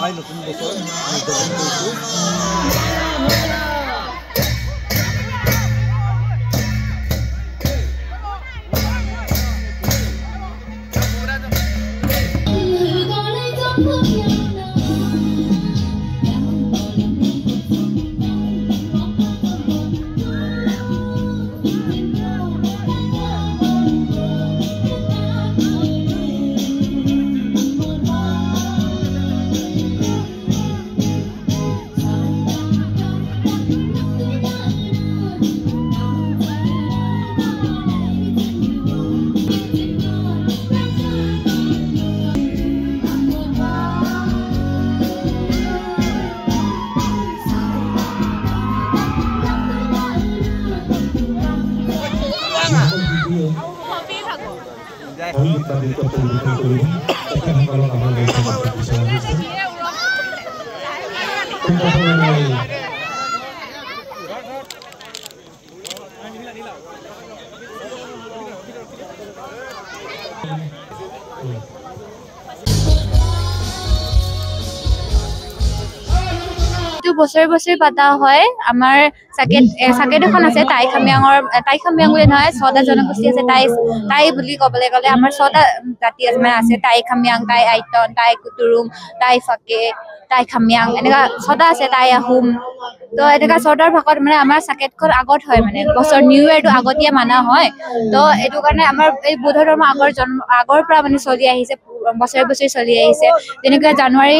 তাই নতুন বছৰ উদযাপন কৰিছোঁ। বছৰে বছৰে পাতা হয় আমাৰ চাকেট এখন আছে টাই খামিয়াং বুলি নহয় 6টা জনগোষ্ঠী আছে টাই বুলি ক'বলৈ গ'লে আমাৰ 6টা জাতি আছে টাই খামিয়াং টাই আইটন টাই কুতুৰুং টাই ফাকে টাই খামিয়াং এনেকা 6টা আছে টাই আহোম তো এনেকা 6টাৰ ভাগত মানে আমাৰ চাকেটখন আগত হয় মানে বছৰ নিউ ইয়েৰটো আগতীয়া মানা হয় তো এইটো কাৰণে আমাৰ এই বৌদ্ধ ধৰ্ম আগৰ পৰা মানে চলি আহিছে বছৰে বছৰে চলি আহিছে যেনেকৈ জানুৱাৰী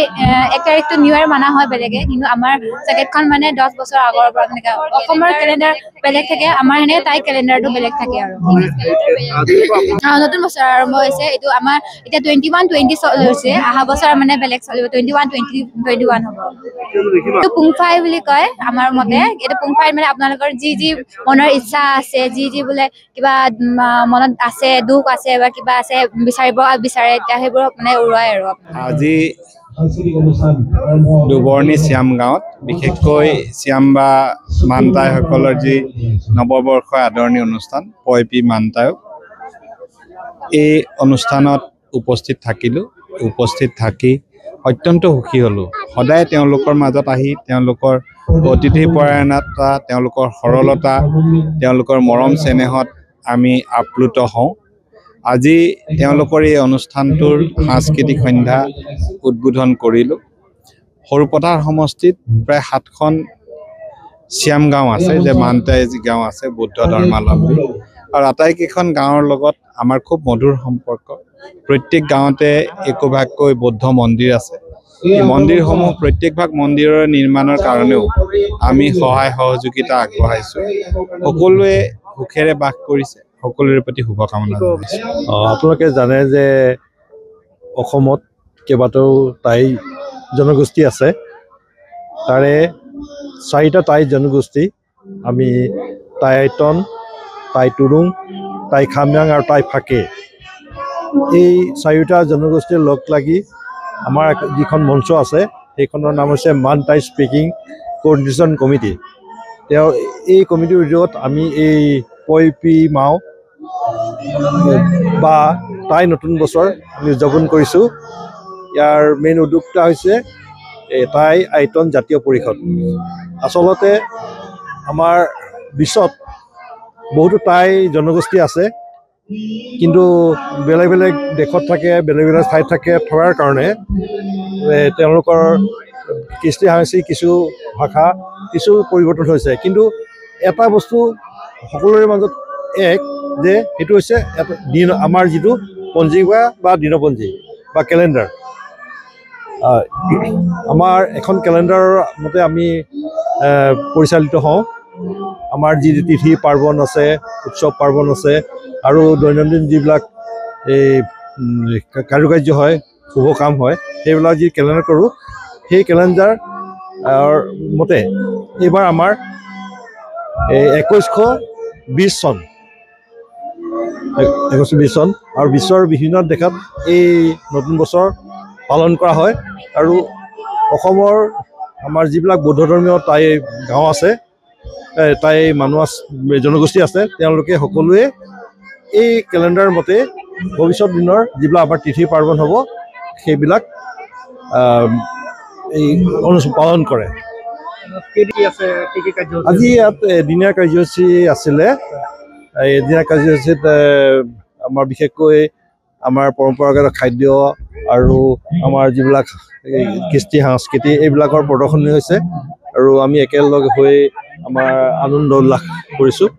1 তাৰিখটো নিউ ইয়েৰ মানা হয় বেলেগে কিন্তু আমাৰ চাকেটখন মানে 10 বছৰ আগৰ পৰা এনেকা অসমৰ কেলেণ্ডাৰ বেলেগ থাকে আমাৰ এনে টাই কেলেণ্ডাৰটো বেলেগ থাকে আৰু নতুন বছৰ আৰম্ভ হৈছে এইটো আমাৰ এতিয়া 21-20 চলি হৈছে অহা বছৰ মানে বেলেগ চলিব 21-20-21 হ'ব এইটো পুংফাই বুলি কয় আমাৰ মতে এইটো পুংফাই মানে আপোনালোকৰ যি মনৰ ইচ্ছা আছে যি বোলে কিবা মনত আছে দুখ আছে বা কিবা আছে বিচাৰে এতিয়া সেইবোৰ মানে উৰুৱাই আৰু আজি দুবৰ্ণী শ্যাম গাঁৱত বিশেষকৈ শ্যাম বা মানতাইসকলৰ যি নৱবৰ্ষৰ আদৰণি অনুষ্ঠান পয়পি মানতায়ক এই অনুষ্ঠানত উপস্থিত থাকি অত্যন্ত সুখী হ'লোঁ সদায় তেওঁলোকৰ মাজত আহি তেওঁলোকৰ অতিথি পৰায়ণতা তেওঁলোকৰ সৰলতা তেওঁলোকৰ মৰম চেনেহত আমি আপ্লুত হওঁ আজি তেওঁলোকৰ এই অনুষ্ঠানটোৰ সাংস্কৃতিক সন্ধ্যা উদ্বোধন কৰিলোঁ সৰুপথাৰ সমষ্টিত প্ৰায় 7খন শ্যাম গাঁও আছে যে মানতাই গাঁও আছে বৌদ্ধ ধৰ্মাৱলম্বী আৰু আটাইকেইখন গাঁৱৰ লগত আমাৰ খুব মধুৰ সম্পৰ্ক প্ৰত্যেক গাঁৱতে একোভাগকৈ বৌদ্ধ মন্দিৰ আছে এই মন্দিৰসমূহ প্ৰত্যেকভাগ মন্দিৰৰ নিৰ্মাণৰ কাৰণেও আমি সহায় সহযোগিতা আগবঢ়াইছোঁ সকলোৱে সুখেৰে বাস কৰিছে সকলোৰে প্ৰতি শুভকামনা জনাইছোঁ আপোনালোকে জানে যে অসমত কেইবাটাও টাই জনগোষ্ঠী আছে তাৰে 4টা টাই জনগোষ্ঠী আমি টাই আইটন টাই তুৰুং টাই খামিয়াং আৰু টাই ফাকে এই 4টা জনগোষ্ঠীৰ লগ লাগি আমাৰ যিখন মঞ্চ আছে সেইখনৰ নাম হৈছে মান টাই স্পিকিং কোঅৰ্ডিনেশ্যন কমিটি এই কমিটিৰ জৰিয়তে আমি এই পয়পি মাও বা টাই নতুন বছৰ আমি উদযাপন কৰিছোঁ ইয়াৰ মেইন উদ্যোক্তা হৈছে টাই আইটন জাতীয় পৰিষদ আচলতে আমাৰ বিশ্বত বহুতো টাই জনগোষ্ঠী আছে কিন্তু বেলেগ বেলেগ দেশত থাকে বেলেগ বেলেগ ঠাইত থকাৰ কাৰণে তেওঁলোকৰ কৃষ্টি সাংস্কৃতিক কিছু ভাষা কিছু পৰিৱৰ্তন হৈছে কিন্তু এটা বস্তু সকলোৰে মাজত এক যে সেইটো হৈছে আমাৰ যিটো পঞ্জিকা বা দিনপঞ্জী বা কেলেণ্ডাৰ আমাৰ এখন কেলেণ্ডাৰৰ মতে আমি পৰিচালিত হওঁ আমাৰ যি তিথি পাৰ্বণ আছে উৎসৱ পাৰ্বণ আছে আৰু দৈনন্দিন যিবিলাক এই কাৰ্যকাৰ্য হয় শুভ কাম হয় সেইবিলাক যি কেলেণ্ডাৰ কৰোঁ সেই কেলেণ্ডাৰ মতে এইবাৰ আমাৰ 2120 চন আৰু বিশ্বৰ বিভিন্ন দেশত এই নতুন বছৰ পালন কৰা হয় আৰু অসমৰ আমাৰ যিবিলাক বৌদ্ধ ধৰ্মীয় টাই গাঁও আছে টাই মানুহ জনগোষ্ঠী আছে তেওঁলোকে সকলোৱে এই কেলেণ্ডাৰ মতে ভৱিষ্যত দিনৰ যিবিলাক আমাৰ তিথি পাৰ্বণ হ'ব সেইবিলাক এই পালন কৰে। আজি ইয়াত এদিনীয়া কাৰ্যসূচী আছিলে। এই এদিনীয়া কাৰ্যসূচীত আমাৰ বিশেষকৈ আমাৰ পৰম্পৰাগত খাদ্য আৰু আমাৰ যিবিলাক কৃষ্টি সংস্কৃতি এইবিলাকৰ প্ৰদৰ্শনী হৈছে আৰু আমি একেলগে হৈ আমাৰ আনন্দ উল্লাস কৰিছোঁ।